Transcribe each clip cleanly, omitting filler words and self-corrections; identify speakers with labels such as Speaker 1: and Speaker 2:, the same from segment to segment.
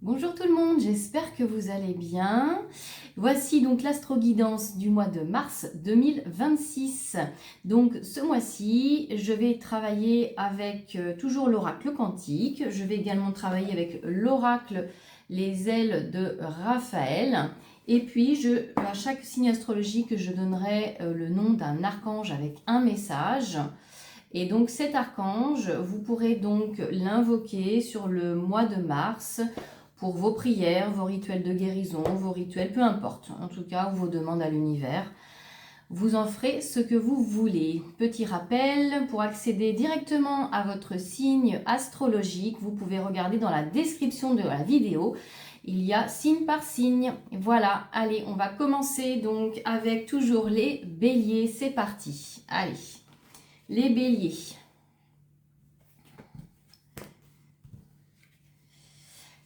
Speaker 1: Bonjour tout le monde, j'espère que vous allez bien. Voici donc l'astro-guidance du mois de mars 2026. Donc ce mois-ci, je vais travailler avec toujours l'oracle quantique. Je vais également travailler avec l'oracle les ailes de Raphaël. Et puis à chaque signe astrologique, je donnerai le nom d'un archange avec un message. Et donc cet archange, vous pourrez donc l'invoquer sur le mois de mars pour vos prières, vos rituels de guérison, vos rituels, peu importe, en tout cas, vos demandes à l'univers. Vous en ferez ce que vous voulez. Petit rappel, pour accéder directement à votre signe astrologique, vous pouvez regarder dans la description de la vidéo. Il y a signe par signe. Voilà, allez, on va commencer donc avec toujours les béliers. C'est parti. Allez, les béliers.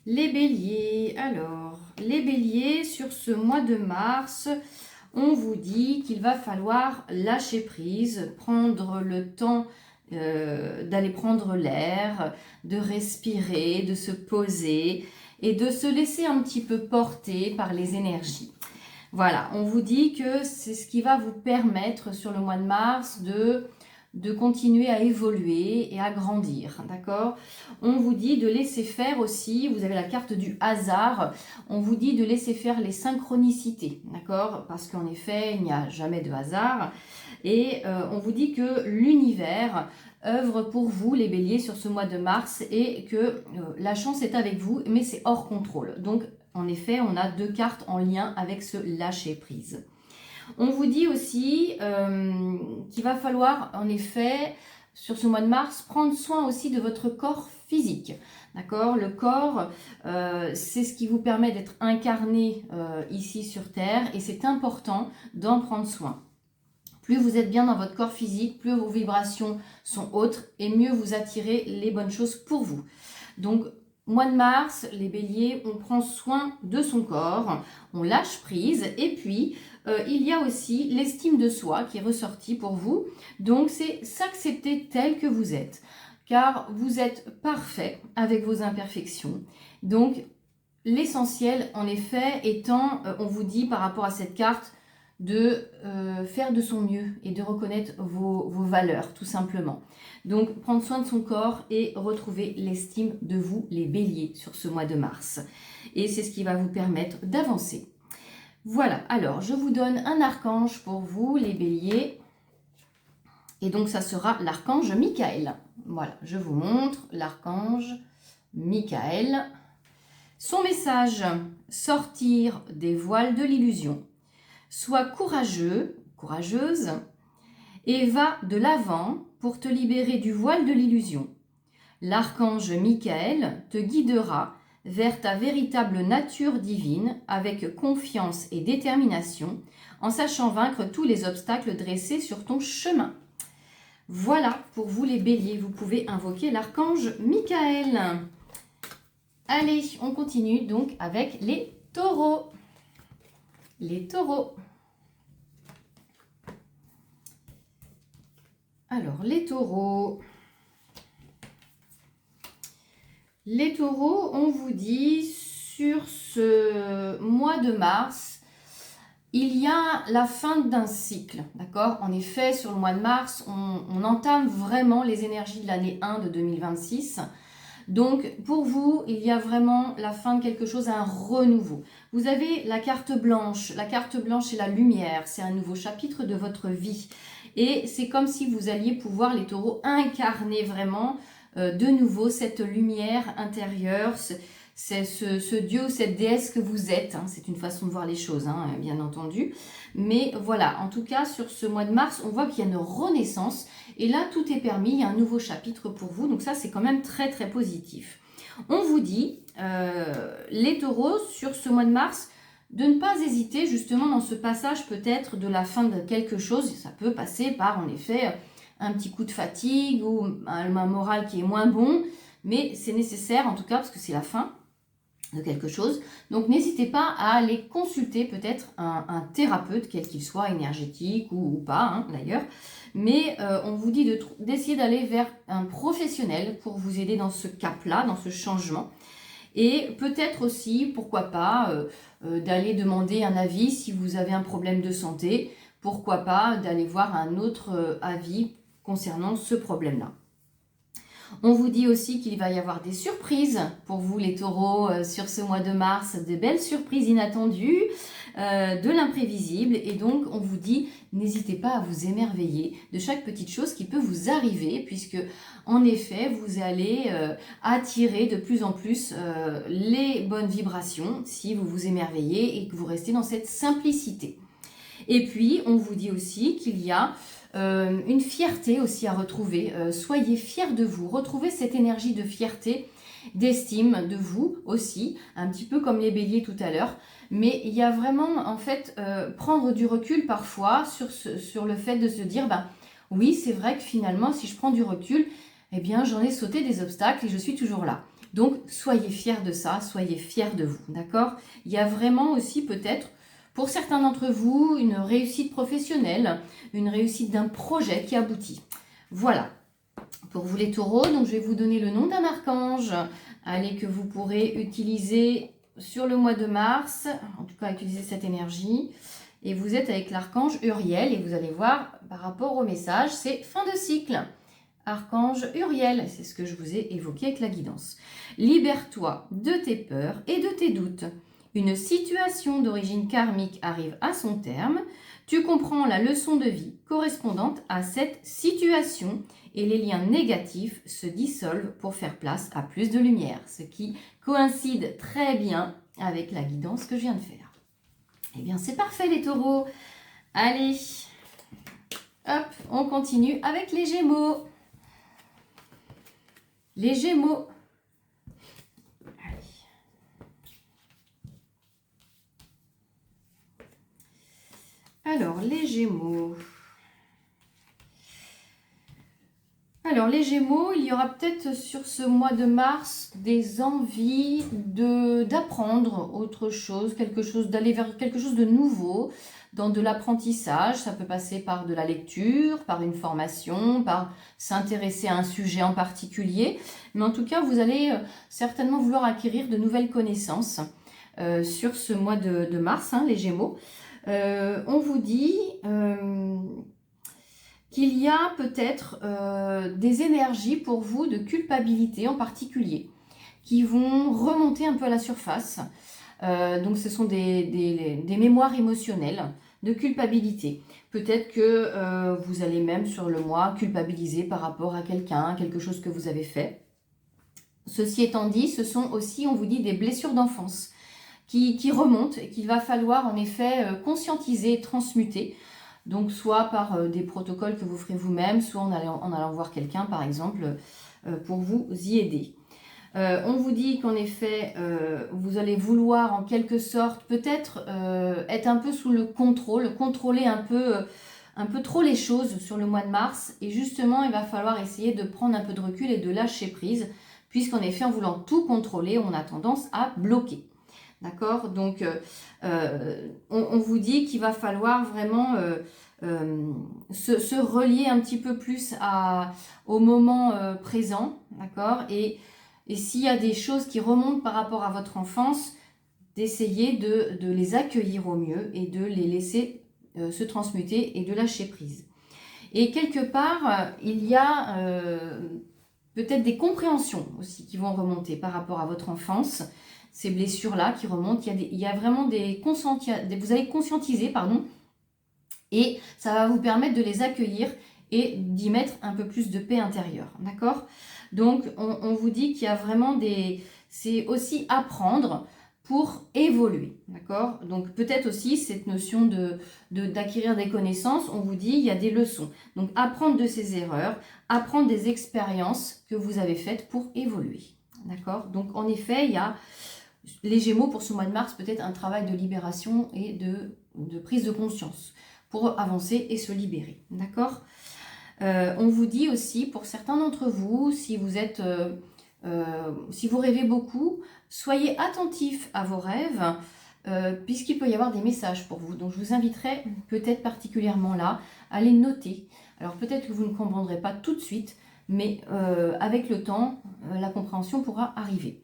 Speaker 1: Les béliers, alors, les béliers, sur ce mois de mars, on vous dit qu'il va falloir lâcher prise, prendre le temps d'aller prendre l'air, de respirer, de se poser et de se laisser un petit peu porter par les énergies. Voilà, on vous dit que c'est ce qui va vous permettre sur le mois de mars de continuer à évoluer et à grandir, d'accord? On vous dit de laisser faire aussi, vous avez la carte du hasard, on vous dit de laisser faire les synchronicités, d'accord? Parce qu'en effet, il n'y a jamais de hasard. Et on vous dit que l'univers œuvre pour vous, les béliers, sur ce mois de mars et que la chance est avec vous, mais c'est hors contrôle. Donc, en effet, on a deux cartes en lien avec ce lâcher-prise. On vous dit aussi qu'il va falloir, en effet, sur ce mois de mars, prendre soin aussi de votre corps physique. D'accord? Le corps, c'est ce qui vous permet d'être incarné ici sur Terre et c'est important d'en prendre soin. Plus vous êtes bien dans votre corps physique, plus vos vibrations sont hautes et mieux vous attirez les bonnes choses pour vous. Donc, mois de mars, les béliers, on prend soin de son corps, on lâche prise et puis il y a aussi l'estime de soi qui est ressortie pour vous. Donc c'est s'accepter tel que vous êtes, car vous êtes parfait avec vos imperfections. Donc l'essentiel en effet étant, on vous dit par rapport à cette carte, de faire de son mieux et de reconnaître vos valeurs tout simplement. Donc prendre soin de son corps et retrouver l'estime de vous les béliers sur ce mois de mars. Et c'est ce qui va vous permettre d'avancer. Voilà, alors je vous donne un archange pour vous les béliers. Et donc ça sera l'archange Michael. Voilà, je vous montre l'archange Michael. Son message, sortir des voiles de l'illusion. Sois courageux, courageuse, et va de l'avant pour te libérer du voile de l'illusion. L'archange Michael te guidera vers ta véritable nature divine avec confiance et détermination, en sachant vaincre tous les obstacles dressés sur ton chemin. Voilà pour vous les béliers, vous pouvez invoquer l'archange Michael. Allez, on continue donc avec les taureaux. Les taureaux. Alors, les taureaux. Les taureaux, on vous dit, sur ce mois de mars, il y a la fin d'un cycle, d'accord? En effet, sur le mois de mars, on entame vraiment les énergies de l'année 1 de 2026. Donc, pour vous, il y a vraiment la fin de quelque chose, un renouveau. Vous avez la carte blanche. La carte blanche, c'est la lumière. C'est un nouveau chapitre de votre vie. Et c'est comme si vous alliez pouvoir, les taureaux, incarner vraiment de nouveau cette lumière intérieure, c'est ce dieu ou cette déesse que vous êtes. Hein. C'est une façon de voir les choses, hein, bien entendu. Mais voilà, en tout cas, sur ce mois de mars, on voit qu'il y a une renaissance. Et là, tout est permis, il y a un nouveau chapitre pour vous. Donc ça, c'est quand même très, très positif. On vous dit, les taureaux, sur ce mois de mars, de ne pas hésiter justement dans ce passage peut-être de la fin de quelque chose. Ça peut passer par, en effet, un petit coup de fatigue ou un moral qui est moins bon. Mais c'est nécessaire, en tout cas, parce que c'est la fin de quelque chose. Donc n'hésitez pas à aller consulter peut-être un thérapeute, quel qu'il soit, énergétique ou pas hein, d'ailleurs. Mais on vous dit d'essayer d'aller vers un professionnel pour vous aider dans ce cap-là, dans ce changement. Et peut-être aussi, pourquoi pas, d'aller demander un avis si vous avez un problème de santé. Pourquoi pas d'aller voir un autre avis concernant ce problème-là. On vous dit aussi qu'il va y avoir des surprises pour vous les taureaux sur ce mois de mars, des belles surprises inattendues, de l'imprévisible, et donc on vous dit n'hésitez pas à vous émerveiller de chaque petite chose qui peut vous arriver, puisque en effet vous allez attirer de plus en plus les bonnes vibrations si vous vous émerveillez et que vous restez dans cette simplicité. Et puis on vous dit aussi qu'il y a une fierté aussi à retrouver. Soyez fiers de vous, retrouvez cette énergie de fierté, d'estime de vous aussi, un petit peu comme les béliers tout à l'heure. Mais il y a vraiment, en fait, prendre du recul parfois sur le fait de se dire, ben, oui, c'est vrai que finalement, si je prends du recul, eh bien, j'en ai sauté des obstacles et je suis toujours là. Donc, soyez fiers de ça, soyez fiers de vous, d'accord? Il y a vraiment aussi peut-être, pour certains d'entre vous, une réussite professionnelle, une réussite d'un projet qui aboutit. Voilà, pour vous les taureaux, donc je vais vous donner le nom d'un archange, allez, que vous pourrez utiliser sur le mois de mars, en tout cas utiliser cette énergie. Et vous êtes avec l'archange Uriel, et vous allez voir, par rapport au message, c'est fin de cycle. Archange Uriel, c'est ce que je vous ai évoqué avec la guidance. Libère-toi de tes peurs et de tes doutes. Une situation d'origine karmique arrive à son terme. Tu comprends la leçon de vie correspondante à cette situation et les liens négatifs se dissolvent pour faire place à plus de lumière, ce qui coïncide très bien avec la guidance que je viens de faire. Eh bien, c'est parfait les taureaux. Allez, hop, on continue avec les Gémeaux. Les Gémeaux. Alors, les Gémeaux. Alors, les Gémeaux, il y aura peut-être sur ce mois de mars des envies d'apprendre autre chose, d'aller vers quelque chose de nouveau, dans de l'apprentissage. Ça peut passer par de la lecture, par une formation, par s'intéresser à un sujet en particulier. Mais en tout cas, vous allez certainement vouloir acquérir de nouvelles connaissances sur ce mois de mars, hein, les Gémeaux. On vous dit qu'il y a peut-être des énergies pour vous de culpabilité en particulier qui vont remonter un peu à la surface. Donc ce sont des mémoires émotionnelles de culpabilité. Peut-être que vous allez même sur le mois culpabiliser par rapport à quelqu'un, quelque chose que vous avez fait. Ceci étant dit, ce sont aussi, on vous dit, des blessures d'enfance qui remontent et qu'il va falloir en effet conscientiser et transmuter. Donc soit par des protocoles que vous ferez vous-même, soit en allant voir quelqu'un par exemple pour vous y aider. On vous dit qu'en effet vous allez vouloir en quelque sorte peut-être être un peu sous le contrôle, contrôler un peu trop les choses sur le mois de mars, et justement il va falloir essayer de prendre un peu de recul et de lâcher prise, puisqu'en effet en voulant tout contrôler on a tendance à bloquer. D'accord? Donc, on vous dit qu'il va falloir vraiment se relier un petit peu plus au moment présent. D'accord? Et s'il y a des choses qui remontent par rapport à votre enfance, d'essayer de les accueillir au mieux et de les laisser se transmuter et de lâcher prise. Et quelque part, il y a peut-être des compréhensions aussi qui vont remonter par rapport à votre enfance. Ces blessures-là qui remontent, il y a vraiment vous allez conscientiser, et ça va vous permettre de les accueillir et d'y mettre un peu plus de paix intérieure, d'accord? Donc, on vous dit qu'il y a vraiment c'est aussi apprendre pour évoluer, d'accord? Donc, peut-être aussi cette notion d'acquérir des connaissances, on vous dit il y a des leçons. Donc, apprendre de ses erreurs, apprendre des expériences que vous avez faites pour évoluer, d'accord? Donc, en effet, il y a les Gémeaux pour ce mois de mars, peut-être un travail de libération et de prise de conscience pour avancer et se libérer, d'accord? On vous dit aussi, pour certains d'entre vous, si vous rêvez beaucoup, soyez attentifs à vos rêves, puisqu'il peut y avoir des messages pour vous. Donc je vous inviterai peut-être particulièrement là à les noter. Alors peut-être que vous ne comprendrez pas tout de suite, mais avec le temps, la compréhension pourra arriver.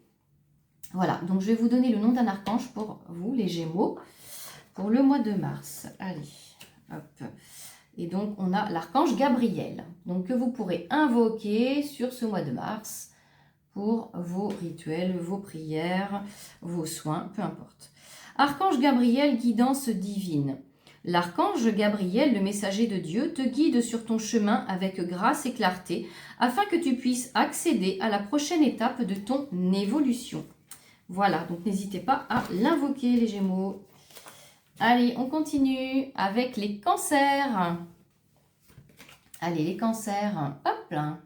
Speaker 1: Voilà, donc je vais vous donner le nom d'un archange pour vous, les Gémeaux, pour le mois de mars. Allez, hop. Et donc, on a l'archange Gabriel, donc que vous pourrez invoquer sur ce mois de mars pour vos rituels, vos prières, vos soins, peu importe. Archange Gabriel, guidance divine. L'archange Gabriel, le messager de Dieu, te guide sur ton chemin avec grâce et clarté afin que tu puisses accéder à la prochaine étape de ton évolution. Voilà, donc n'hésitez pas à l'invoquer, les Gémeaux. Allez, on continue avec les cancers. Allez, les cancers, hop là.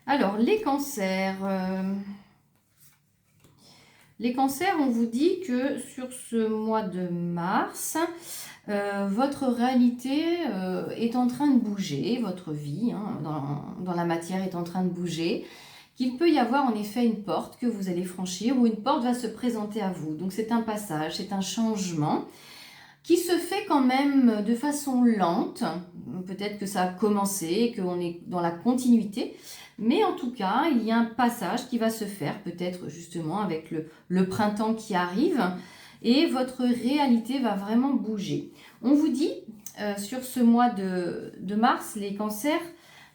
Speaker 1: Alors, les cancers, on vous dit que sur ce mois de mars, votre réalité est en train de bouger, votre vie hein, dans la matière est en train de bouger, qu'il peut y avoir en effet une porte que vous allez franchir ou une porte va se présenter à vous. Donc c'est un passage, c'est un changement qui se fait quand même de façon lente. Peut-être que ça a commencé, qu'on est dans la continuité, mais en tout cas, il y a un passage qui va se faire, peut-être justement avec le printemps qui arrive, et votre réalité va vraiment bouger. On vous dit, sur ce mois de mars, les cancers,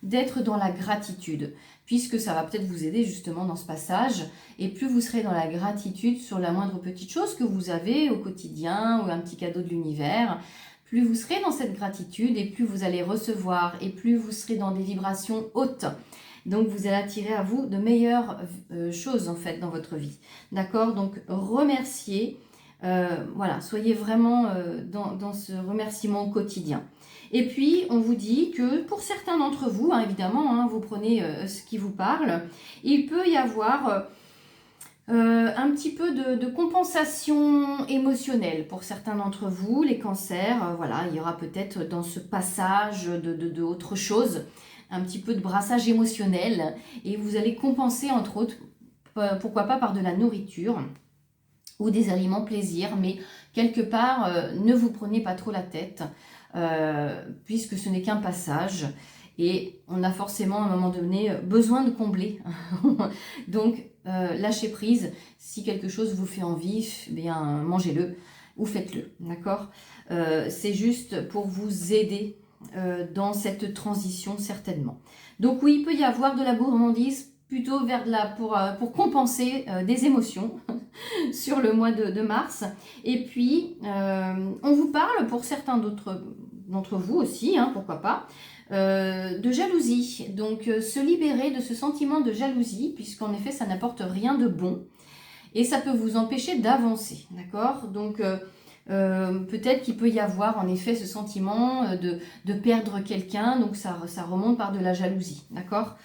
Speaker 1: d'être dans la gratitude, puisque ça va peut-être vous aider justement dans ce passage, et plus vous serez dans la gratitude sur la moindre petite chose que vous avez au quotidien, ou un petit cadeau de l'univers, plus vous serez dans cette gratitude, et plus vous allez recevoir, et plus vous serez dans des vibrations hautes. Donc vous allez attirer à vous de meilleures choses en fait dans votre vie. D'accord? Donc remerciez, voilà, soyez vraiment dans ce remerciement au quotidien. Et puis, on vous dit que pour certains d'entre vous, hein, évidemment, hein, vous prenez ce qui vous parle, il peut y avoir un petit peu de compensation émotionnelle pour certains d'entre vous, les cancers. Voilà, il y aura peut-être dans ce passage de autre chose, un petit peu de brassage émotionnel, et vous allez compenser, entre autres, pourquoi pas par de la nourriture ou des aliments plaisir, mais quelque part, ne vous prenez pas trop la tête. Puisque ce n'est qu'un passage et on a forcément à un moment donné besoin de combler. Donc lâchez prise, si quelque chose vous fait envie, eh bien mangez-le ou faites-le, d'accord? C'est juste pour vous aider dans cette transition certainement. Donc oui, il peut y avoir de la gourmandise plutôt vers pour compenser des émotions sur le mois de mars. Et puis, on vous parle, pour certains d'entre vous aussi, hein, pourquoi pas, de jalousie. Donc, se libérer de ce sentiment de jalousie, puisqu'en effet, ça n'apporte rien de bon. Et ça peut vous empêcher d'avancer, d'accord? Donc, peut-être qu'il peut y avoir en effet ce sentiment de perdre quelqu'un, donc ça remonte par de la jalousie, d'accord?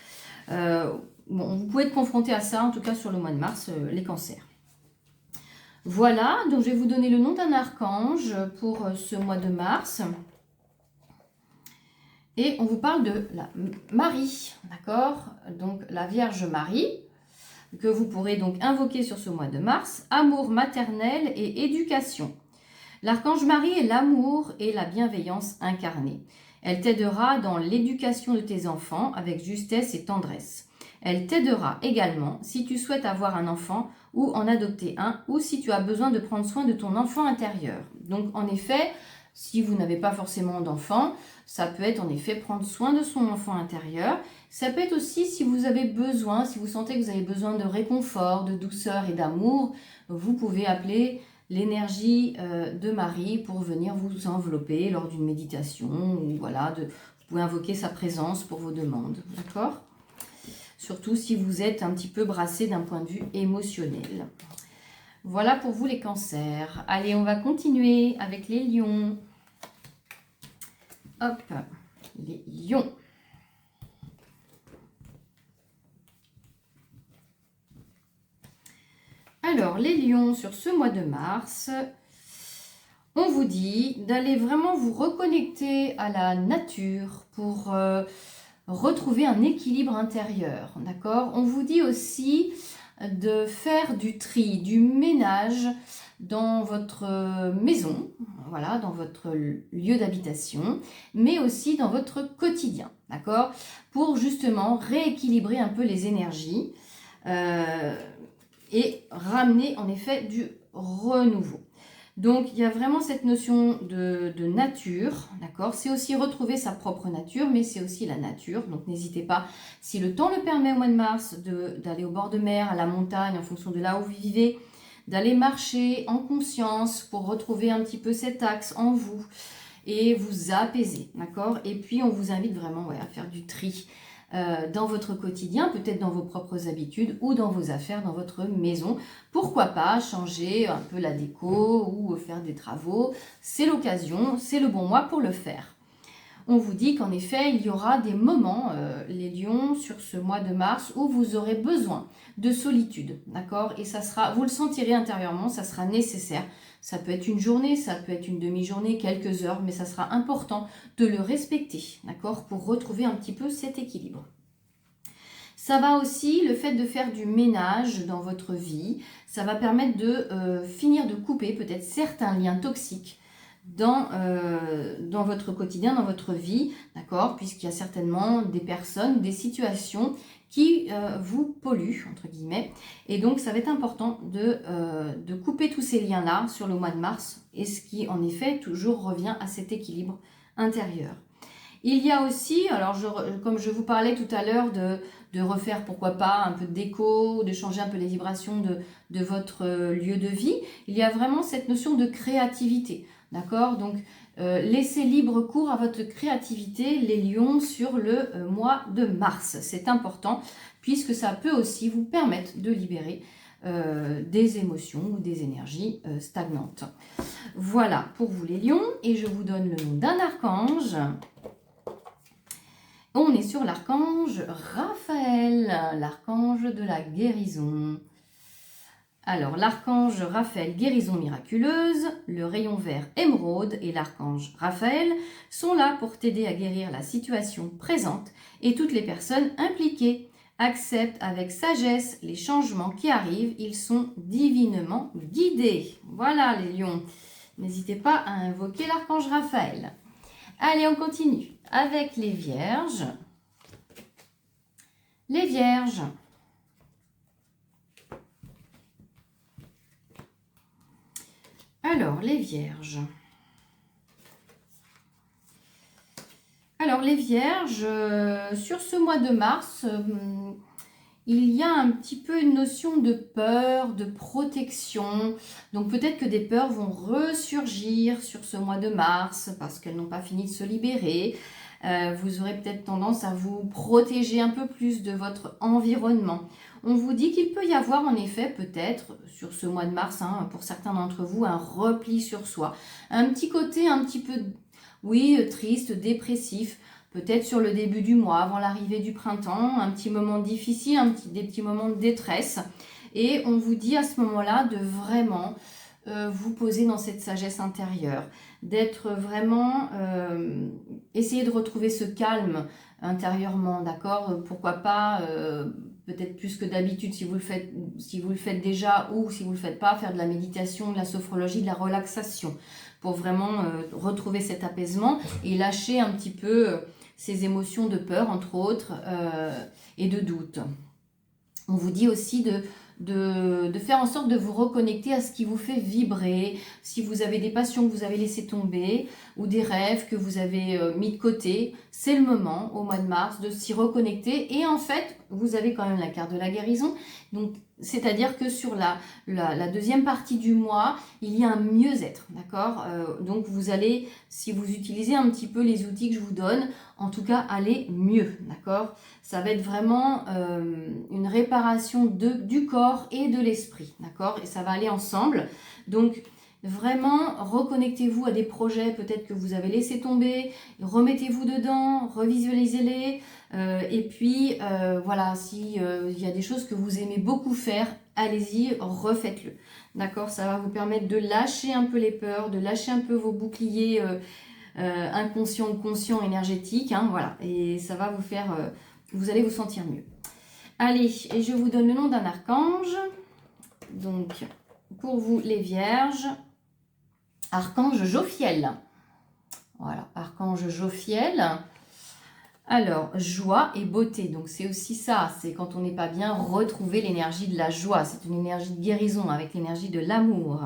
Speaker 1: Bon, vous pouvez être confronté à ça, en tout cas sur le mois de mars, les cancers. Voilà, donc je vais vous donner le nom d'un archange pour ce mois de mars. Et on vous parle de la Marie, d'accord? Donc la Vierge Marie, que vous pourrez donc invoquer sur ce mois de mars. Amour maternel et éducation. L'archange Marie est l'amour et la bienveillance incarnée. Elle t'aidera dans l'éducation de tes enfants avec justesse et tendresse. Elle t'aidera également si tu souhaites avoir un enfant ou en adopter un, ou si tu as besoin de prendre soin de ton enfant intérieur. Donc en effet, si vous n'avez pas forcément d'enfant, ça peut être en effet prendre soin de son enfant intérieur. Ça peut être aussi si vous avez besoin, si vous sentez que vous avez besoin de réconfort, de douceur et d'amour, vous pouvez appeler l'énergie de Marie pour venir vous envelopper lors d'une méditation, ou voilà, vous pouvez invoquer sa présence pour vos demandes, d'accord? Surtout si vous êtes un petit peu brassé d'un point de vue émotionnel. Voilà pour vous les cancers. Allez, on va continuer avec les lions. Hop, les lions. Alors, les lions, sur ce mois de mars, on vous dit d'aller vraiment vous reconnecter à la nature pour retrouver un équilibre intérieur, d'accord? On vous dit aussi de faire du tri, du ménage dans votre maison, voilà, dans votre lieu d'habitation, mais aussi dans votre quotidien. d'accord? Pour justement rééquilibrer un peu les énergies et ramener en effet du renouveau. Donc, il y a vraiment cette notion de nature, d'accord? C'est aussi retrouver sa propre nature, mais c'est aussi la nature. Donc, n'hésitez pas, si le temps le permet au mois de mars, d'aller au bord de mer, à la montagne, en fonction de là où vous vivez, d'aller marcher en conscience pour retrouver un petit peu cet axe en vous et vous apaiser, d'accord? Et puis, on vous invite vraiment à faire du tri dans votre quotidien, peut-être dans vos propres habitudes ou dans vos affaires, dans votre maison. Pourquoi pas changer un peu la déco ou faire des travaux? C'est l'occasion, c'est le bon mois pour le faire. On vous dit qu'en effet, il y aura des moments, les lions, sur ce mois de mars, où vous aurez besoin de solitude, d'accord? Et ça sera, vous le sentirez intérieurement, ça sera nécessaire. Ça peut être une journée, ça peut être une demi-journée, quelques heures, mais ça sera important de le respecter, d'accord? Pour retrouver un petit peu cet équilibre. Ça va aussi, le fait de faire du ménage dans votre vie, ça va permettre de finir de couper peut-être certains liens toxiques dans votre quotidien, dans votre vie, d'accord? Puisqu'il y a certainement des personnes, des situations qui vous polluent, entre guillemets. Et donc, ça va être important de couper tous ces liens-là sur le mois de mars, et ce qui, en effet, toujours revient à cet équilibre intérieur. Il y a aussi, alors comme je vous parlais tout à l'heure de refaire, pourquoi pas, un peu de déco, de changer un peu les vibrations de votre lieu de vie, il y a vraiment cette notion de créativité, d'accord? Donc, laissez libre cours à votre créativité, les lions, sur le mois de mars. C'est important, puisque ça peut aussi vous permettre de libérer des émotions ou des énergies stagnantes. Voilà pour vous les lions, et je vous donne le nom d'un archange. On est sur l'archange Raphaël, l'archange de la guérison. Alors, l'archange Raphaël, guérison miraculeuse, le rayon vert émeraude et l'archange Raphaël sont là pour t'aider à guérir la situation présente, et toutes les personnes impliquées acceptent avec sagesse les changements qui arrivent. Ils sont divinement guidés. Voilà les lions. N'hésitez pas à invoquer l'archange Raphaël. Allez, on continue avec les vierges. Les vierges. Alors, les vierges. Alors, les vierges, sur ce mois de mars, il y a un petit peu une notion de peur, de protection. Donc peut-être que des peurs vont ressurgir sur ce mois de mars parce qu'elles n'ont pas fini de se libérer. Vous aurez peut-être tendance à vous protéger un peu plus de votre environnement. On vous dit qu'il peut y avoir en effet peut-être sur ce mois de mars, pour certains d'entre vous, un repli sur soi. Un petit côté un petit peu, oui, triste, dépressif. Peut-être sur le début du mois, avant l'arrivée du printemps, un petit moment difficile, des petits moments de détresse. Et on vous dit à ce moment-là de vraiment vous poser dans cette sagesse intérieure, d'être vraiment, essayer de retrouver ce calme intérieurement, d'accord? Pourquoi pas, peut-être plus que d'habitude si vous le faites déjà, ou si vous le faites pas, faire de la méditation, de la sophrologie, de la relaxation, pour vraiment retrouver cet apaisement et lâcher un petit peu ces émotions de peur, entre autres, et de doute. On vous dit aussi de faire en sorte de vous reconnecter à ce qui vous fait vibrer. Si vous avez des passions que vous avez laissées tomber ou des rêves que vous avez mis de côté, c'est le moment au mois de mars de s'y reconnecter. Et en fait, vous avez quand même la carte de la guérison. Donc, c'est-à-dire que sur la deuxième partie du mois, il y a un mieux-être, d'accord? Donc, vous allez, si vous utilisez un petit peu les outils que je vous donne, en tout cas, aller mieux, d'accord? Ça va être vraiment une réparation du corps et de l'esprit, d'accord? Et ça va aller ensemble. Donc, vraiment, reconnectez-vous à des projets peut-être que vous avez laissé tomber, remettez-vous dedans, revisualisez-les. Et puis, voilà, si il y a des choses que vous aimez beaucoup faire, allez-y, refaites-le. D'accord? Ça va vous permettre de lâcher un peu les peurs, de lâcher un peu vos boucliers inconscients ou conscients énergétiques. Voilà, et ça va vous faire... vous allez vous sentir mieux. Allez, et je vous donne le nom d'un archange. Donc, pour vous, les vierges, archange Jophiel. Voilà, archange Jophiel. Alors, joie et beauté, donc c'est aussi ça, c'est quand on n'est pas bien, retrouver l'énergie de la joie. C'est une énergie de guérison avec l'énergie de l'amour.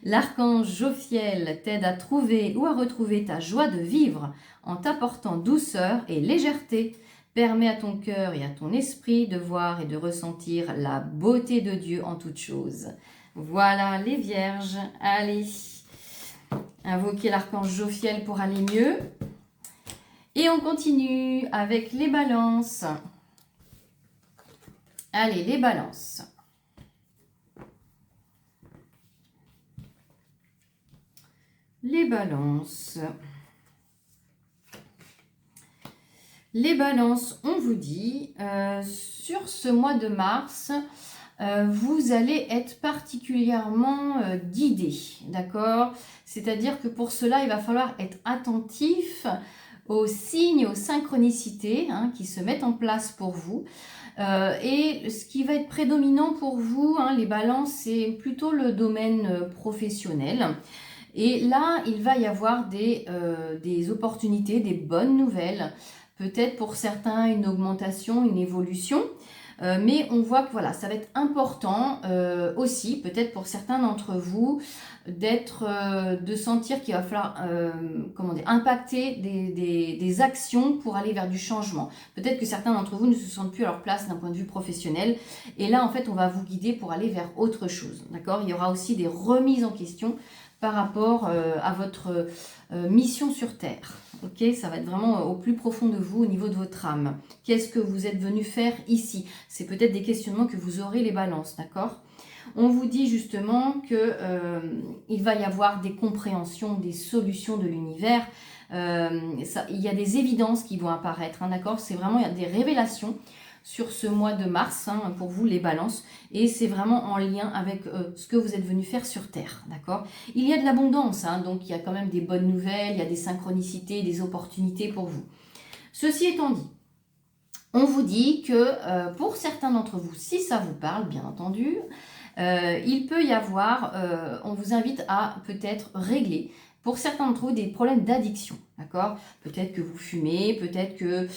Speaker 1: L'archange Jophiel t'aide à trouver ou à retrouver ta joie de vivre en t'apportant douceur et légèreté. Permet à ton cœur et à ton esprit de voir et de ressentir la beauté de Dieu en toutes choses. Voilà les vierges. Allez, invoquez l'archange Jophiel pour aller mieux. Et on continue avec les balances. Allez, les balances. Les balances. Les balances, on vous dit, sur ce mois de mars, vous allez être particulièrement guidé, d'accord? C'est-à-dire que pour cela, il va falloir être attentif aux signes, aux synchronicités qui se mettent en place pour vous. Et ce qui va être prédominant pour vous, les balances, c'est plutôt le domaine professionnel. Et là, il va y avoir des opportunités, des bonnes nouvelles. Peut-être pour certains une augmentation, une évolution. Mais on voit que voilà, ça va être important aussi, peut-être pour certains d'entre vous, de sentir qu'il va falloir impacter des actions pour aller vers du changement. Peut-être que certains d'entre vous ne se sentent plus à leur place d'un point de vue professionnel. Et là, en fait, on va vous guider pour aller vers autre chose. D'accord? Il y aura aussi des remises en question par rapport à votre mission sur Terre. Ok, ça va être vraiment au plus profond de vous, au niveau de votre âme. Qu'est-ce que vous êtes venu faire ici? C'est peut-être des questionnements que vous aurez les balances, d'accord? On vous dit justement que il va y avoir des compréhensions, des solutions de l'univers. Il y a des évidences qui vont apparaître, d'accord? C'est vraiment, il y a des révélations sur ce mois de mars, pour vous les balances, et c'est vraiment en lien avec ce que vous êtes venu faire sur Terre, d'accord? Il y a de l'abondance, donc il y a quand même des bonnes nouvelles, il y a des synchronicités, des opportunités pour vous. Ceci étant dit, on vous dit que pour certains d'entre vous, si ça vous parle, bien entendu, il peut y avoir, on vous invite à peut-être régler pour certains d'entre vous des problèmes d'addiction, d'accord? Peut-être que vous fumez, peut-être que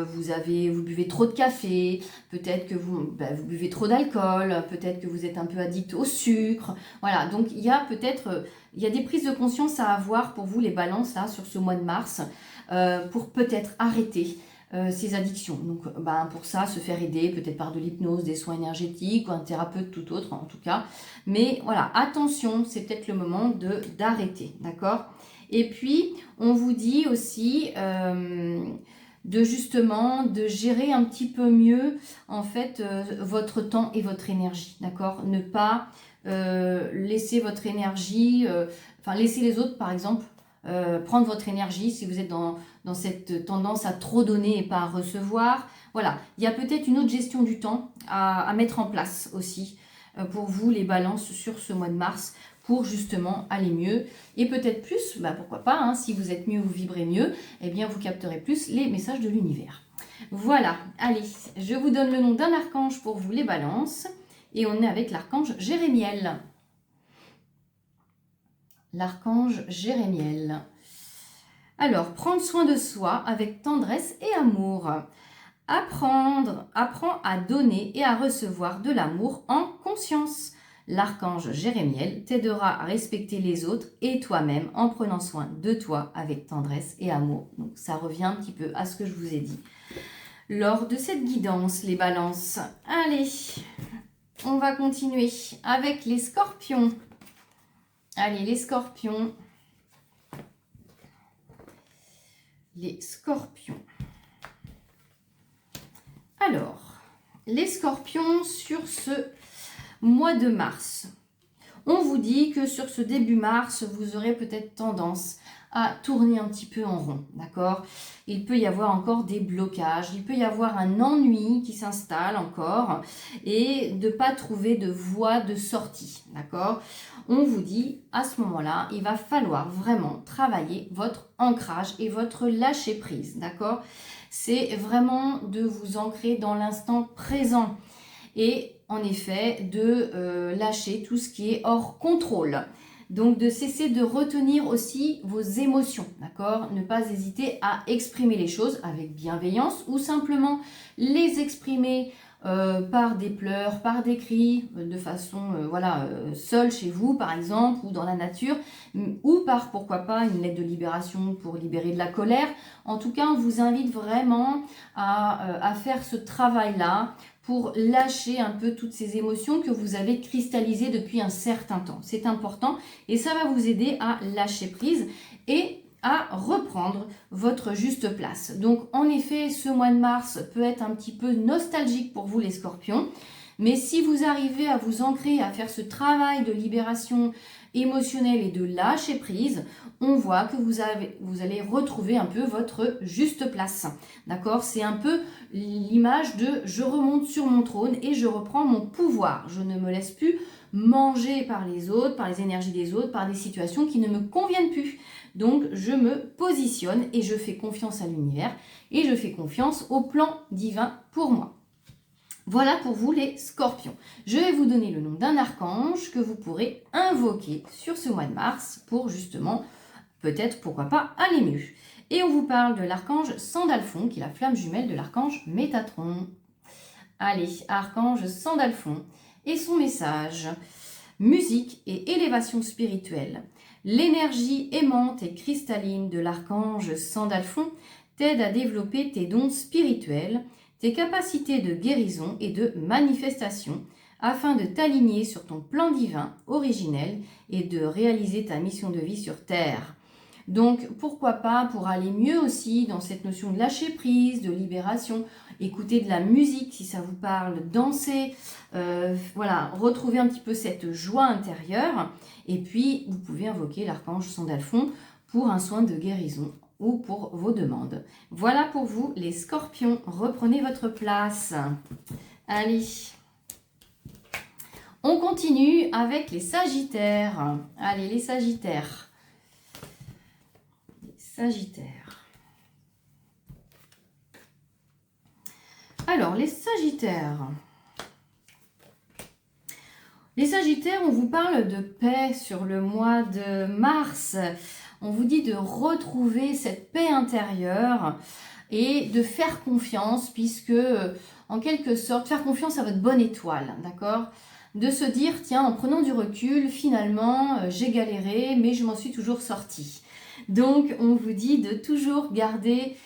Speaker 1: vous buvez trop de café, peut-être que vous buvez trop d'alcool, peut-être que vous êtes un peu addict au sucre. Voilà, donc il y a des prises de conscience à avoir pour vous les balances là sur ce mois de mars pour peut-être arrêter ces addictions. Donc pour ça, se faire aider peut-être par de l'hypnose, des soins énergétiques ou un thérapeute tout autre en tout cas. Mais voilà, attention, c'est peut-être le moment d'arrêter, d'accord? Et puis, on vous dit aussi de gérer un petit peu mieux en fait votre temps et votre énergie, d'accord? Ne pas laisser votre énergie, laisser les autres par exemple prendre votre énergie si vous êtes dans cette tendance à trop donner et pas à recevoir. Voilà, il y a peut-être une autre gestion du temps à mettre en place aussi pour vous les balances sur ce mois de mars pour justement aller mieux et peut-être plus, pourquoi pas, si vous êtes mieux, vous vibrez mieux, eh bien vous capterez plus les messages de l'univers. Voilà, allez, je vous donne le nom d'un archange pour vous les balances et on est avec l'archange Jérémiel. L'archange Jérémiel. Alors, prendre soin de soi avec tendresse et amour. Apprends à donner et à recevoir de l'amour en conscience. L'archange Jérémiel t'aidera à respecter les autres et toi-même en prenant soin de toi avec tendresse et amour. Donc, ça revient un petit peu à ce que je vous ai dit lors de cette guidance, les balances. Allez, on va continuer avec les scorpions. Allez, les scorpions. Les scorpions. Alors, les scorpions sur ce mois de mars. On vous dit que sur ce début mars, vous aurez peut-être tendance à tourner un petit peu en rond, d'accord? Il peut y avoir encore des blocages, il peut y avoir un ennui qui s'installe encore et de ne pas trouver de voie de sortie, d'accord? On vous dit, à ce moment-là, il va falloir vraiment travailler votre ancrage et votre lâcher-prise, d'accord? C'est vraiment de vous ancrer dans l'instant présent et en effet de lâcher tout ce qui est hors contrôle. Donc de cesser de retenir aussi vos émotions, d'accord? Ne pas hésiter à exprimer les choses avec bienveillance ou simplement les exprimer par des pleurs, par des cris, de façon seule chez vous par exemple, ou dans la nature, ou par pourquoi pas une lettre de libération pour libérer de la colère. En tout cas, on vous invite vraiment à faire ce travail-là pour lâcher un peu toutes ces émotions que vous avez cristallisées depuis un certain temps. C'est important et ça va vous aider à lâcher prise et à reprendre votre juste place. Donc en effet, ce mois de mars peut être un petit peu nostalgique pour vous les scorpions, mais si vous arrivez à vous ancrer, à faire ce travail de libération émotionnelle et de lâcher prise, on voit que vous allez retrouver un peu votre juste place. D'accord? C'est un peu l'image de je remonte sur mon trône et je reprends mon pouvoir. Je ne me laisse plus manger par les autres, par les énergies des autres, par des situations qui ne me conviennent plus. Donc je me positionne et je fais confiance à l'univers et je fais confiance au plan divin pour moi. Voilà pour vous les scorpions. Je vais vous donner le nom d'un archange que vous pourrez invoquer sur ce mois de mars pour justement, peut-être, pourquoi pas, aller mieux. Et on vous parle de l'archange Sandalphon, qui est la flamme jumelle de l'archange Métatron. Allez, archange Sandalphon et son message. Musique et élévation spirituelle. L'énergie aimante et cristalline de l'archange Sandalphon t'aide à développer tes dons spirituels, tes capacités de guérison et de manifestation afin de t'aligner sur ton plan divin originel et de réaliser ta mission de vie sur Terre. Donc pourquoi pas, pour aller mieux aussi dans cette notion de lâcher prise, de libération, écouter de la musique si ça vous parle, danser, voilà, retrouver un petit peu cette joie intérieure. Et puis vous pouvez invoquer l'archange Sandalphon pour un soin de guérison ou pour vos demandes. Voilà pour vous les scorpions, reprenez votre place. Allez, on continue avec les sagittaires. Allez, les sagittaires. Sagittaire. Alors, les sagittaires. Les sagittaires, on vous parle de paix sur le mois de mars. On vous dit de retrouver cette paix intérieure et de faire confiance, puisque, en quelque sorte, faire confiance à votre bonne étoile, d'accord ? De se dire, tiens, en prenant du recul, finalement, j'ai galéré, mais je m'en suis toujours sortie. Donc, on vous dit de toujours garder,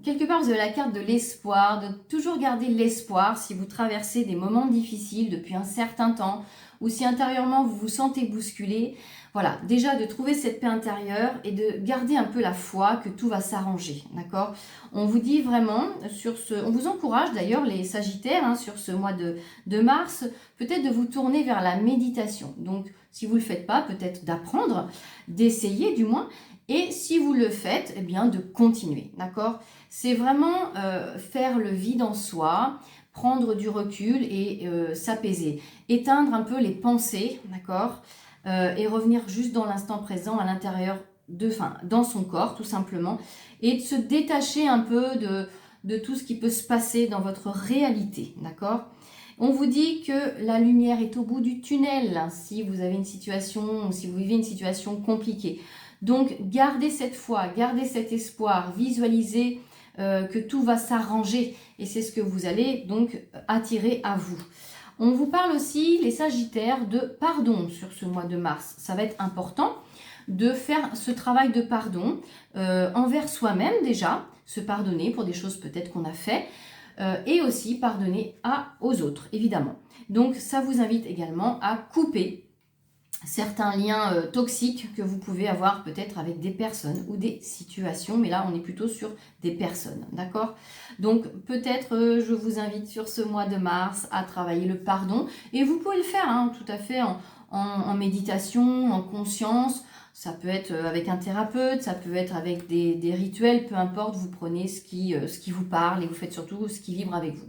Speaker 1: quelque part, vous avez la carte de l'espoir, de toujours garder l'espoir si vous traversez des moments difficiles depuis un certain temps, ou si intérieurement vous vous sentez bousculé. Voilà, déjà de trouver cette paix intérieure et de garder un peu la foi que tout va s'arranger, d'accord? On vous dit vraiment, on vous encourage d'ailleurs les sagittaires, hein, sur ce mois de mars, peut-être de vous tourner vers la méditation. Donc, si vous ne le faites pas, peut-être d'apprendre, d'essayer du moins. Et si vous le faites, eh bien de continuer, d'accord? C'est vraiment faire le vide en soi, prendre du recul et s'apaiser. Éteindre un peu les pensées, d'accord? Et revenir juste dans l'instant présent, à l'intérieur, dans son corps, tout simplement. Et de se détacher un peu de tout ce qui peut se passer dans votre réalité, d'accord? On vous dit que la lumière est au bout du tunnel, hein, si vous avez une situation, si vous vivez une situation compliquée. Donc, gardez cette foi, gardez cet espoir, visualisez que tout va s'arranger et c'est ce que vous allez donc attirer à vous. On vous parle aussi, les sagittaires, de pardon sur ce mois de mars. Ça va être important de faire ce travail de pardon envers soi-même déjà, se pardonner pour des choses peut-être qu'on a fait et aussi pardonner aux autres, évidemment. Donc, ça vous invite également à couper certains liens toxiques que vous pouvez avoir peut-être avec des personnes ou des situations, mais là on est plutôt sur des personnes, d'accord? Donc peut-être je vous invite sur ce mois de mars à travailler le pardon, et vous pouvez le faire hein, tout à fait en méditation, en conscience. Ça peut être avec un thérapeute, ça peut être avec des rituels, peu importe, vous prenez ce qui vous parle et vous faites surtout ce qui vibre avec vous.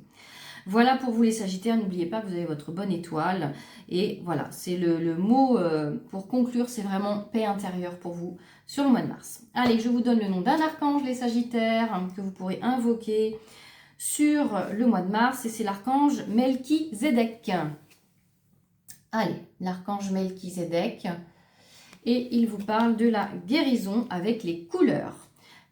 Speaker 1: Voilà pour vous les sagittaires, n'oubliez pas que vous avez votre bonne étoile. Et voilà, c'est le mot pour conclure, c'est vraiment paix intérieure pour vous sur le mois de mars. Allez, je vous donne le nom d'un archange, les sagittaires, hein, que vous pourrez invoquer sur le mois de mars. Et c'est l'archange Melchizedek. Allez, l'archange Melchizedek. et il vous parle de la guérison avec les couleurs.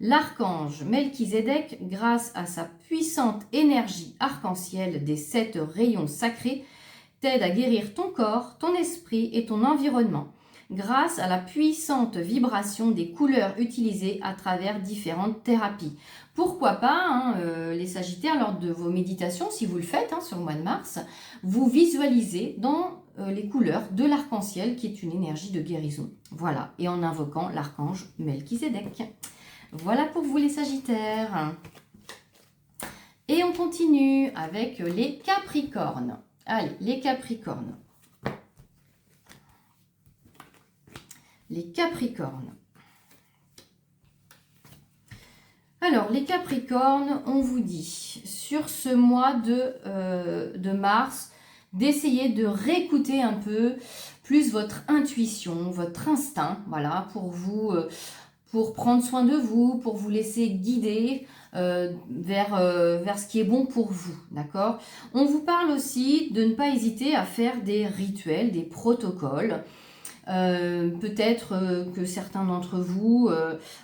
Speaker 1: L'archange Melchizedek, grâce à sa puissante énergie arc-en-ciel des 7 rayons sacrés, t'aide à guérir ton corps, ton esprit et ton environnement, grâce à la puissante vibration des couleurs utilisées à travers différentes thérapies. Pourquoi pas, les Sagittaires, lors de vos méditations, si vous le faites sur le mois de mars, vous visualisez dans les couleurs de l'arc-en-ciel qui est une énergie de guérison. Voilà, et en invoquant l'archange Melchizedek. Voilà pour vous les Sagittaires. Et on continue avec les Capricornes. Allez, les Capricornes. Les Capricornes. Alors, les Capricornes, on vous dit, sur ce mois de mars, d'essayer de réécouter un peu plus votre intuition, votre instinct, voilà, pour vous, pour prendre soin de vous, pour vous laisser guider vers ce qui est bon pour vous, d'accord? On vous parle aussi de ne pas hésiter à faire des rituels, des protocoles. Peut-être que certains d'entre vous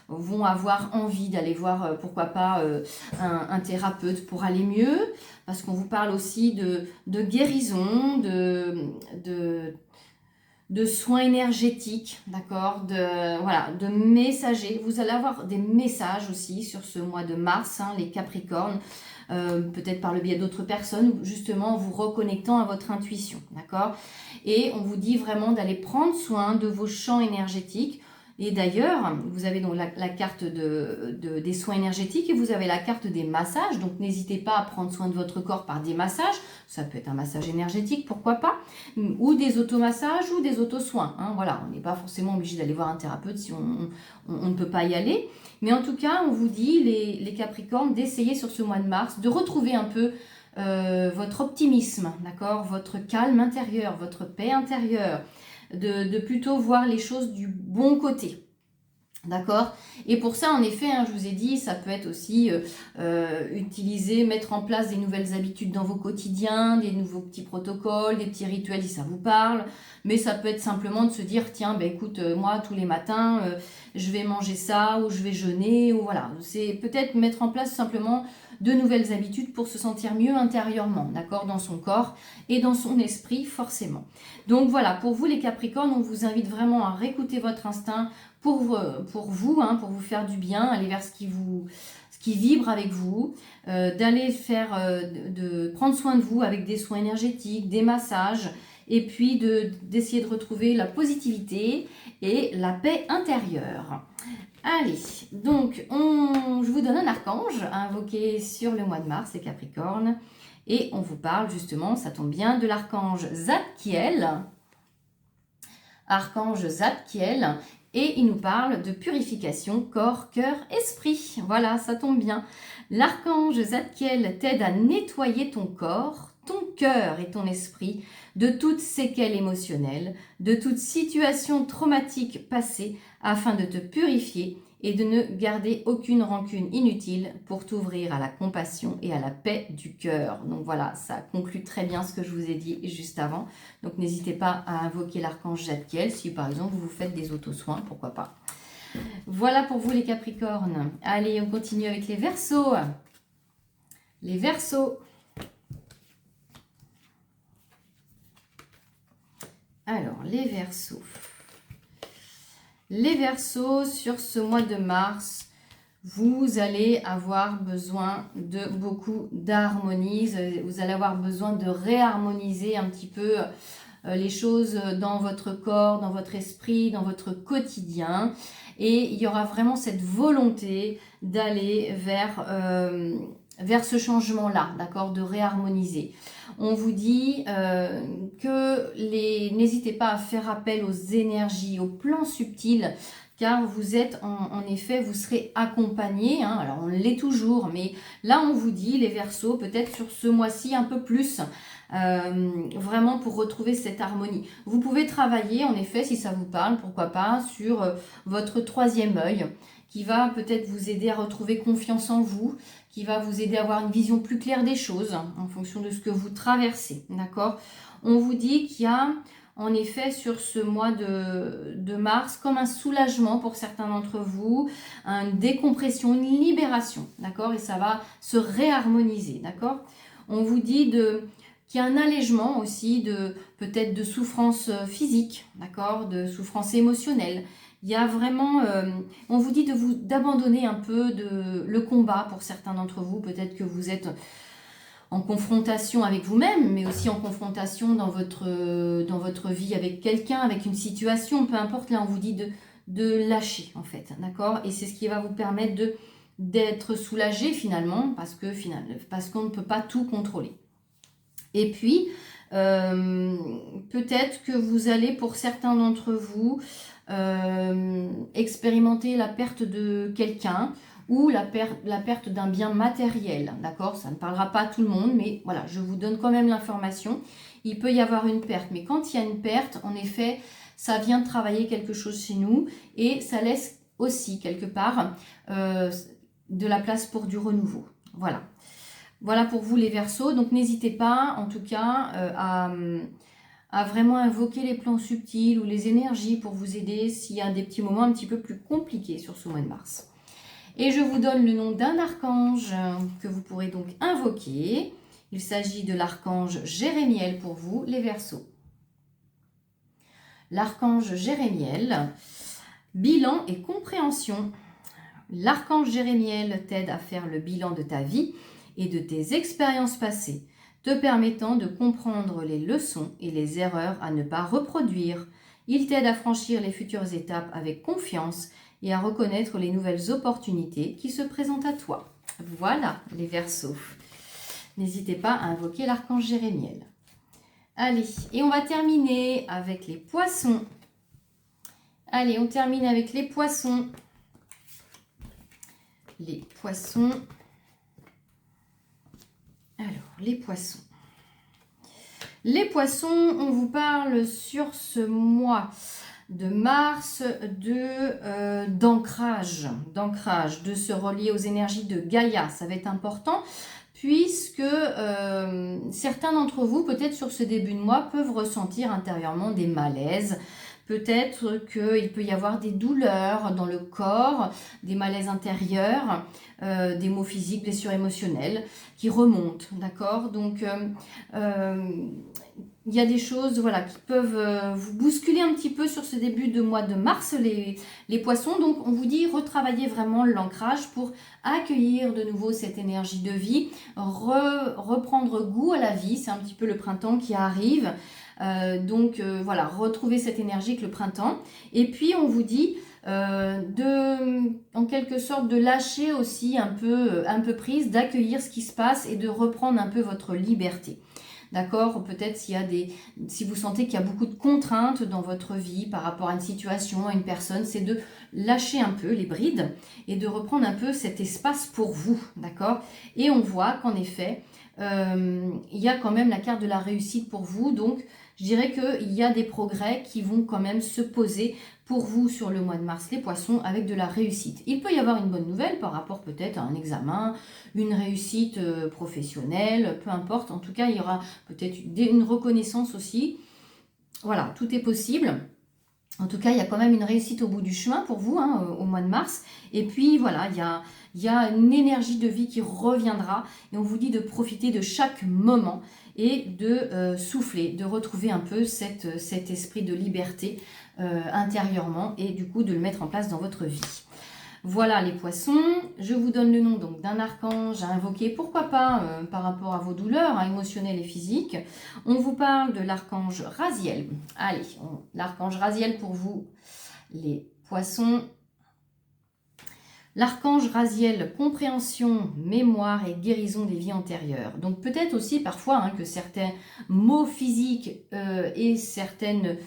Speaker 1: vont avoir envie d'aller voir, pourquoi pas, un thérapeute pour aller mieux, parce qu'on vous parle aussi de guérison, de soins énergétiques, d'accord, de messagers. Vous allez avoir des messages aussi sur ce mois de mars, les Capricornes, peut-être par le biais d'autres personnes, justement en vous reconnectant à votre intuition, d'accord. Et on vous dit vraiment d'aller prendre soin de vos champs énergétiques. Et d'ailleurs, vous avez donc la carte des soins énergétiques et vous avez la carte des massages. Donc, n'hésitez pas à prendre soin de votre corps par des massages. Ça peut être un massage énergétique, pourquoi pas. Ou des automassages ou des auto-soins. Voilà, on n'est pas forcément obligé d'aller voir un thérapeute si on ne peut pas y aller. Mais en tout cas, on vous dit, les Capricornes, d'essayer sur ce mois de mars de retrouver un peu votre optimisme, d'accord, votre calme intérieur, votre paix intérieure, de plutôt voir les choses du bon côté. D'accord. Et pour ça, en effet, je vous ai dit, ça peut être aussi utiliser, mettre en place des nouvelles habitudes dans vos quotidiens, des nouveaux petits protocoles, des petits rituels si ça vous parle. Mais ça peut être simplement de se dire, tiens, écoute, moi, tous les matins, je vais manger ça, ou je vais jeûner, ou voilà. C'est peut-être mettre en place simplement de nouvelles habitudes pour se sentir mieux intérieurement, d'accord, dans son corps et dans son esprit, forcément. Donc voilà, pour vous les Capricornes, on vous invite vraiment à réécouter votre instinct, pour vous, pour vous faire du bien, aller vers ce qui vibre avec vous, d'aller faire, de prendre soin de vous avec des soins énergétiques, des massages, et puis d'essayer de retrouver la positivité et la paix intérieure. Allez, donc je vous donne un archange à invoquer sur le mois de mars, les Capricornes, et on vous parle justement, ça tombe bien, de l'archange Zadkiel. Archange Zadkiel. Et il nous parle de purification corps, cœur, esprit. Voilà, ça tombe bien. L'archange Zadkiel t'aide à nettoyer ton corps, ton cœur et ton esprit de toutes séquelles émotionnelles, de toute situation traumatique passée, afin de te purifier et de ne garder aucune rancune inutile pour t'ouvrir à la compassion et à la paix du cœur. Donc voilà, ça conclut très bien ce que je vous ai dit juste avant. Donc n'hésitez pas à invoquer l'archange Zadkiel si par exemple vous vous faites des auto-soins, pourquoi pas. Voilà pour vous les Capricornes. Allez, on continue avec les Verseaux. Les Verseaux. Alors, les Verseaux. Les Verseaux, sur ce mois de mars, vous allez avoir besoin de beaucoup d'harmonie. Vous allez avoir besoin de réharmoniser un petit peu les choses dans votre corps, dans votre esprit, dans votre quotidien. Et il y aura vraiment cette volonté d'aller vers ce changement-là, d'accord, de réharmoniser. On vous dit n'hésitez pas à faire appel aux énergies, aux plans subtils, car vous êtes en effet, vous serez accompagné, alors on l'est toujours, mais là on vous dit, les Verseaux, peut-être sur ce mois-ci un peu plus, vraiment pour retrouver cette harmonie. Vous pouvez travailler, en effet, si ça vous parle, pourquoi pas, sur votre troisième œil, qui va peut-être vous aider à retrouver confiance en vous, qui va vous aider à avoir une vision plus claire des choses en fonction de ce que vous traversez, d'accord? On vous dit qu'il y a en effet sur ce mois de mars comme un soulagement pour certains d'entre vous, une décompression, une libération, d'accord? Et ça va se réharmoniser, d'accord? On vous dit qu'il y a un allègement aussi peut-être de souffrance physique, d'accord? De souffrance émotionnelle. Il y a vraiment, on vous dit d'abandonner un peu le combat pour certains d'entre vous. Peut-être que vous êtes en confrontation avec vous-même, mais aussi en confrontation dans votre vie avec quelqu'un, avec une situation, peu importe. Là, on vous dit de lâcher, en fait, d'accord? Et c'est ce qui va vous permettre d'être soulagé finalement, parce qu'on ne peut pas tout contrôler. Et puis, peut-être que vous allez, pour certains d'entre vous, expérimenter la perte de quelqu'un ou la perte d'un bien matériel, d'accord? Ça ne parlera pas à tout le monde, mais voilà, je vous donne quand même l'information. Il peut y avoir une perte, mais quand il y a une perte, en effet, ça vient de travailler quelque chose chez nous et ça laisse aussi, quelque part, de la place pour du renouveau. Voilà. Voilà pour vous les Verseaux, donc n'hésitez pas en tout cas à vraiment invoquer les plans subtils ou les énergies pour vous aider s'il y a des petits moments un petit peu plus compliqués sur ce mois de mars. Et je vous donne le nom d'un archange que vous pourrez donc invoquer. Il s'agit de l'archange Jérémiel pour vous les Verseaux. L'archange Jérémiel, bilan et compréhension. L'archange Jérémiel t'aide à faire le bilan de ta vie et de tes expériences passées, te permettant de comprendre les leçons et les erreurs à ne pas reproduire. Il t'aide à franchir les futures étapes avec confiance et à reconnaître les nouvelles opportunités qui se présentent à toi. Voilà les Verseaux. N'hésitez pas à invoquer l'archange Jérémiel. Allez, et on va terminer avec les Poissons. Allez, on termine avec les Poissons. Les Poissons. Alors, les Poissons. Les Poissons, on vous parle sur ce mois de mars d'ancrage, de se relier aux énergies de Gaïa. Ça va être important puisque certains d'entre vous, peut-être sur ce début de mois, peuvent ressentir intérieurement des malaises. Peut-être qu'il peut y avoir des douleurs dans le corps, des malaises intérieurs, des maux physiques, blessures émotionnelles qui remontent, d'accord? Donc, il y a des choses voilà, qui peuvent vous bousculer un petit peu sur ce début de mois de mars, les Poissons. Donc, on vous dit retravailler vraiment l'ancrage pour accueillir de nouveau cette énergie de vie, reprendre goût à la vie. C'est un petit peu le printemps qui arrive. Voilà, retrouver cette énergie avec le printemps. Et puis, on vous dit en quelque sorte, de lâcher aussi un peu prise, d'accueillir ce qui se passe et de reprendre un peu votre liberté. D'accord? Peut-être si vous sentez qu'il y a beaucoup de contraintes dans votre vie par rapport à une situation, à une personne, c'est de lâcher un peu les brides et de reprendre un peu cet espace pour vous. D'accord? Et on voit qu'en effet, il y a quand même la carte de la réussite pour vous. Donc, je dirais qu'il y a des progrès qui vont quand même se poser pour vous sur le mois de mars, les Poissons, avec de la réussite. Il peut y avoir une bonne nouvelle par rapport peut-être à un examen, une réussite professionnelle, peu importe. En tout cas, il y aura peut-être une reconnaissance aussi. Voilà, tout est possible. En tout cas, il y a quand même une réussite au bout du chemin pour vous au mois de mars. Et puis voilà, il y a une énergie de vie qui reviendra. Et on vous dit de profiter de chaque moment et de souffler, de retrouver un peu cet esprit de liberté intérieurement et du coup de le mettre en place dans votre vie. Voilà les Poissons, je vous donne le nom donc d'un archange à invoquer, pourquoi pas par rapport à vos douleurs émotionnelles et physiques. On vous parle de l'archange Raziel. Allez, l'archange Raziel pour vous les Poissons. L'archange Raziel, compréhension, mémoire et guérison des vies antérieures. Donc peut-être aussi parfois que certains maux physiques et certaines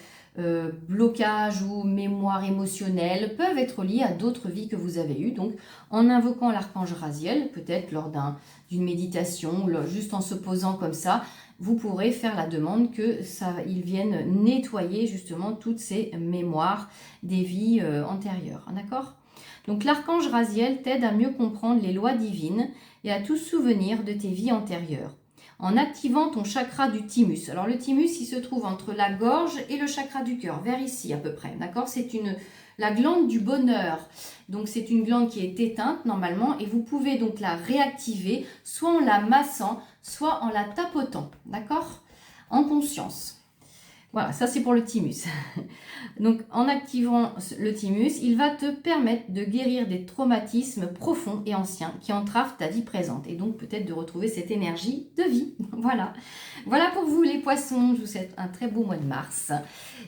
Speaker 1: blocages ou mémoires émotionnelles peuvent être liés à d'autres vies que vous avez eues. Donc en invoquant l'archange Raziel, peut-être lors d'une méditation, juste en se posant comme ça, vous pourrez faire la demande qu'il vienne nettoyer justement toutes ces mémoires des vies antérieures. D'accord ? Donc l'archange Raziel t'aide à mieux comprendre les lois divines et à tout souvenir de tes vies antérieures. en activant ton chakra du thymus. Alors le thymus, il se trouve entre la gorge et le chakra du cœur, vers ici à peu près, d'accord? C'est la glande du bonheur. Donc c'est une glande qui est éteinte normalement et vous pouvez donc la réactiver soit en la massant, soit en la tapotant, d'accord? En conscience. Voilà, ça c'est pour le thymus. Donc en activant le thymus, il va te permettre de guérir des traumatismes profonds et anciens qui entravent ta vie présente et donc peut-être de retrouver cette énergie de vie. Voilà. Voilà pour vous les poissons, je vous souhaite un très beau mois de mars.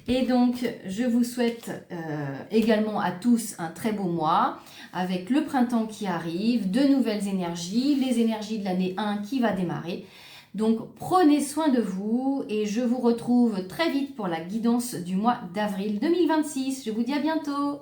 Speaker 1: Et donc je vous souhaite également à tous un très beau mois avec le printemps qui arrive, de nouvelles énergies, les énergies de l'année 1 qui va démarrer. Donc prenez soin de vous et je vous retrouve très vite pour la guidance du mois d'avril 2026. Je vous dis à bientôt.